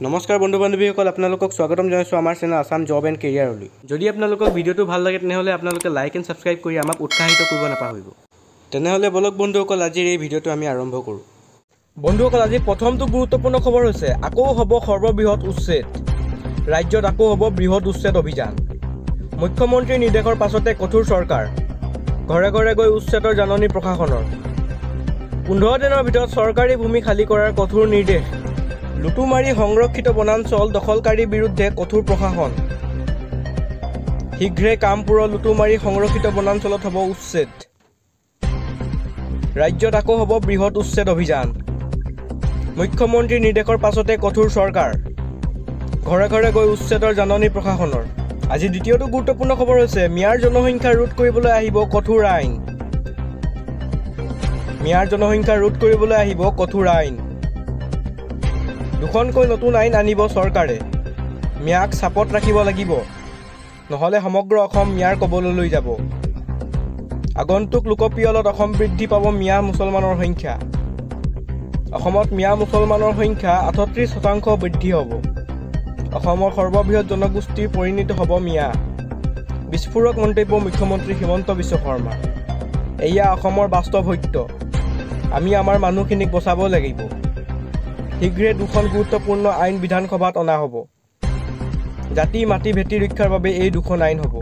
নমস্কাৰ বন্ধু বান্ধৱীসকল, আপোনালোকক স্বাগতম জনাইছোঁ আমাৰ চেনেল আসাম জব এণ্ড কেৰিয়াৰলৈ। যদি আপোনালোকক ভিডিঅ'টো ভাল লাগে তেনেহ'লে আপোনালোকে লাইক এণ্ড ছাবস্ক্ৰাইব কৰি আমাক উৎসাহিত কৰিব নাপাহৰিব। তেনেহ'লে বলক বন্ধুসকল, আজিৰ এই ভিডিঅ'টো আমি আৰম্ভ কৰোঁ। বন্ধুসকল, আজি প্ৰথমটো গুৰুত্বপূৰ্ণ খবৰ হৈছে আকৌ হ'ব সৰ্ববৃহৎ উচ্ছেদ। ৰাজ্যত আকৌ হ'ব বৃহৎ উচ্ছেদ অভিযান। মুখ্যমন্ত্ৰীৰ নিৰ্দেশৰ পাছতে কঠোৰ চৰকাৰ। ঘৰে ঘৰে গৈ উচ্ছেদৰ জাননী প্ৰশাসনৰ। 15 দিনৰ ভিতৰত চৰকাৰী ভূমি খালী কৰাৰ কঠোৰ নিৰ্দেশ। লুটুমাৰী সংৰক্ষিত বনাঞ্চল দখলকাৰীৰ বিৰুদ্ধে কঠোৰ প্ৰশাসন। শীঘ্ৰে কামপুৰৰ লুটুমাৰী সংৰক্ষিত বনাঞ্চলত হ'ব উচ্ছেদ। ৰাজ্যত আকৌ হ'ব বৃহৎ উচ্ছেদ অভিযান। মুখ্যমন্ত্ৰীৰ নিৰ্দেশৰ পাছতে কঠোৰ চৰকাৰ। ঘৰে ঘৰে গৈ উচ্ছেদৰ জাননী প্ৰশাসনৰ। আজি দ্বিতীয়টো গুৰুত্বপূৰ্ণ খবৰ হৈছে মিয়াৰ জনসংখ্যা ৰোধ কৰিবলৈ আহিব কঠোৰ আইন। মিয়াৰ জনসংখ্যা ৰোধ কৰিবলৈ আহিব কঠোৰ আইন। দুখনকৈ নতুন আইন আনিব চৰকাৰে। মিয়াক চাপত ৰাখিব লাগিব, নহ'লে সমগ্ৰ অসম মিয়াৰ কবললৈ যাব। আগন্তুক লোকপিয়লত অসম বৃদ্ধি পাব মিয়া মুছলমানৰ সংখ্যা। অসমত মিয়া মুছলমানৰ সংখ্যা 38% বৃদ্ধি হ'ব। অসমৰ সৰ্ববৃহৎ জনগোষ্ঠীৰ পৰিণত হ'ব মিয়া। বিস্ফোৰক মন্তব্য মুখ্যমন্ত্ৰী হিমন্ত বিশ্ব শৰ্মা। এয়া অসমৰ বাস্তৱ সত্য। আমি আমাৰ মানুহখিনিক বচাব লাগিব। শীঘ্ৰে দুখন গুৰুত্বপূৰ্ণ আইন বিধানসভাত অনা হ'ব। জাতি মাটি ভেটি ৰক্ষাৰ বাবে এই দুখন আইন হ'ব।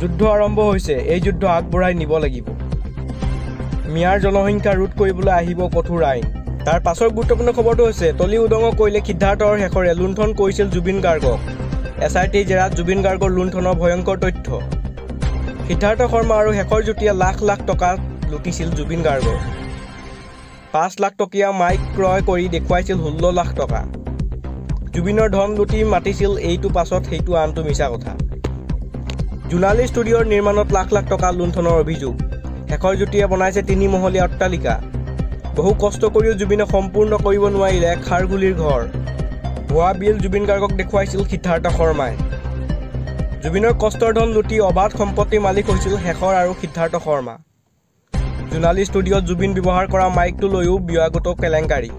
যুদ্ধ আৰম্ভ হৈছে, এই যুদ্ধ আগবঢ়াই নিব লাগিব। মিয়াৰ জনসংখ্যা ৰোধ কৰিবলৈ আহিব কঠোৰ আইন। তাৰ পাছৰ গুৰুত্বপূৰ্ণ খবৰটো হৈছে তলি উদঙ কৰিলে সিদ্ধাৰ্থৰ শেষৰে লুণ্ঠন কৰিছিল জুবিন গাৰ্গক। SIT জেৰাত জুবিন গাৰ্গৰ লুণ্ঠনৰ ভয়ংকৰ তথ্য। সিদ্ধাৰ্থ শৰ্মা আৰু শেখৰ যুটীয়া লাখ লাখ টকা লুটিছিল জুবিন গাৰ্গৰ। 5 লাখ টকীয়া মাইক ক্ৰয় কৰি দেখুৱাইছিল 16 লাখ টকা। জুবিনৰ ধন লুটি মাতিছিল এইটো পাছত সেইটো আনটো মিছা কথা। জোনালী ষ্টুডিঅ'ৰ নিৰ্মাণত লাখ লাখ টকা লুণ্ঠনৰ অভিযোগ। শেখৰ যুটীয়ে বনাইছে 3 মহলীয়া অট্টালিকা। বহু কষ্ট কৰিও জুবিনক সম্পূৰ্ণ কৰিব নোৱাৰিলে খাৰঘুলিৰ ঘৰ। ভুৱা বিল জুবিন গাৰ্গক দেখুৱাইছিল সিদ্ধাৰ্থ শৰ্মাই। জুবিনৰ কষ্টৰ ধন লুটি অবাধ সম্পত্তিৰ মালিক হৈছিল শেখৰ আৰু সিদ্ধাৰ্থ শৰ্মা। জোনালী ষ্টুডিঅ'ত জুবিন ব্যৱহাৰ কৰা মাইকটো লৈও ব্যয়গত কেলেংকাৰী।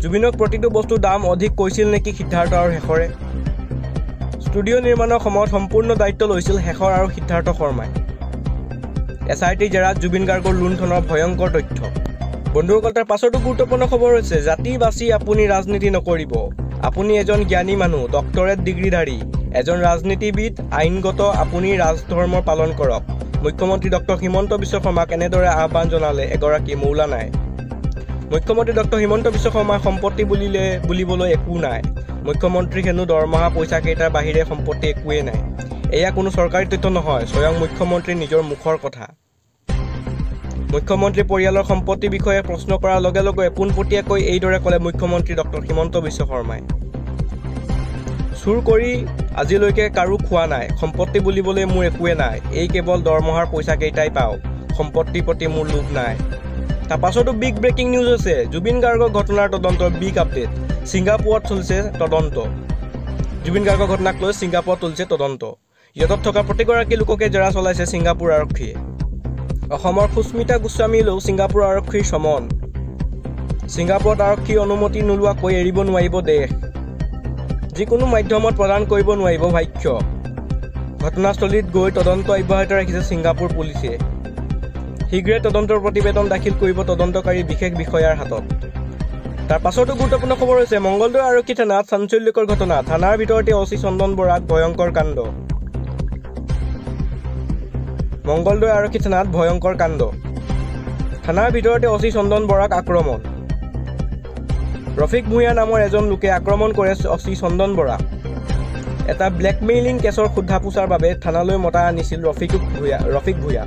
জুবিনক প্ৰতিটো বস্তুৰ দাম অধিক কৈছিল নেকি সিদ্ধাৰ্থ আৰু শেখৰে? ষ্টুডিঅ' নিৰ্মাণৰ সময়ত সম্পূৰ্ণ দায়িত্ব লৈছিল শেখৰ আৰু সিদ্ধাৰ্থ শৰ্মাই। SIT জেৰাত জুবিন গাৰ্গৰ লুণ্ঠনৰ ভয়ংকৰ তথ্য। বন্ধুসকল, তাৰ পাছতো গুৰুত্বপূৰ্ণ খবৰ হৈছে জাতি বাছি আপুনি ৰাজনীতি নকৰিব। আপুনি এজন জ্ঞানী মানুহ, ডক্টৰেট ডিগ্ৰীধাৰী, এজন ৰাজনীতিবিদ, আইনগত আপুনি ৰাজধৰ্ম পালন কৰক। মুখ্যমন্ত্ৰী ডক্টৰ হিমন্ত বিশ্ব শৰ্মাক এনেদৰে আহ্বান জনালে এগৰাকী মৌলানাই। মুখ্যমন্ত্ৰী ডক্টৰ হিমন্ত বিশ্ব শৰ্মাৰ সম্পত্তি বুলিবলৈ একো নাই। মুখ্যমন্ত্ৰীক হেনো দৰমহা পইচা কেইটাৰ বাহিৰে সম্পত্তি একোৱেই নাই। এয়া কোনো চৰকাৰী তথ্য নহয়, স্বয়ং মুখ্যমন্ত্ৰীৰ নিজৰ মুখৰ কথা। মুখ্যমন্ত্ৰী পৰিয়ালৰ সম্পত্তিৰ বিষয়ে প্ৰশ্ন কৰাৰ লগে লগে পোনপটীয়াকৈ এইদৰে ক'লে মুখ্যমন্ত্ৰী ডক্টৰ হিমন্ত বিশ্ব শৰ্মাই। চুৰ কৰি আজিলৈকে কাৰো খোৱা নাই। সম্পত্তি বুলিবলৈ মোৰ একোৱে নাই। এই কেৱল দৰমহাৰ পইচা কেইটাই পাওঁ। সম্পত্তিৰ প্ৰতি মোৰ লোভ নাই। তাৰ পাছতো বিগ ব্ৰেকিং নিউজ হৈছে জুবিন গাৰ্গৰ ঘটনাৰ তদন্তৰ বিগ আপডেট। ছিংগাপুৰত চলিছে তদন্ত। জুবিন গাৰ্গৰ ঘটনাক লৈ ছিংগাপুৰত চলিছে তদন্ত। ইহঁতত থকা প্ৰতিগৰাকী লোককে জেৰা চলাইছে ছিংগাপুৰ আৰক্ষীয়ে। অসমৰ সুস্মিতা গোস্বামীলৈও ছিংগাপুৰ আৰক্ষীৰ চমন। ছিংগাপুৰত আৰক্ষীৰ অনুমতি নোলোৱাকৈ এৰিব নোৱাৰিব দেশ। যিকোনো মাধ্যমত প্ৰদান কৰিব নোৱাৰিব ভাষ্য। ঘটনাস্থলীত গৈ তদন্ত অব্যাহত ৰাখিছে ছিংগাপুৰ পুলিচে। শীঘ্ৰে তদন্তৰ প্ৰতিবেদন দাখিল কৰিব তদন্তকাৰী বিশেষ বিষয়াৰ হাতত। তাৰ পাছতো গুৰুত্বপূৰ্ণ খবৰ হৈছে মংগলদৈ আৰক্ষী থানাত চাঞ্চল্যকৰ ঘটনা। থানাৰ ভিতৰতে OC চন্দন বৰাক ভয়ংকৰ কাণ্ড। মংগলদৈ আৰক্ষী থানাত ভয়ংকৰ কাণ্ড। থানাৰ ভিতৰতে OC চন্দন বৰাক আক্ৰমণ। ৰফিক ভূঞা নামৰ এজন লোকে আক্ৰমণ কৰে OC চন্দন বৰাক। এটা ব্লেকমেইলিং কেছৰ সোধা পোছাৰ বাবে থানালৈ মতা আনিছিল ৰফিক ভূঞা।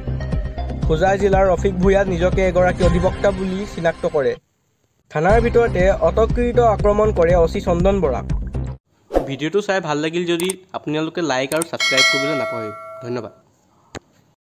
হোজাই জিলাৰ ৰফিক ভূঞা নিজকে এগৰাকী অধিবক্তা বুলি চিনাক্ত কৰে। থানাৰ ভিতৰতে অতৰ্কিত আক্ৰমণ কৰে OC চন্দন বৰাক। ভিডিঅ'টো চাই ভাল লাগিল যদি আপোনালোকে লাইক আৰু ছাবস্ক্ৰাইব কৰিবলৈ নাপাহৰিব। ধন্যবাদ।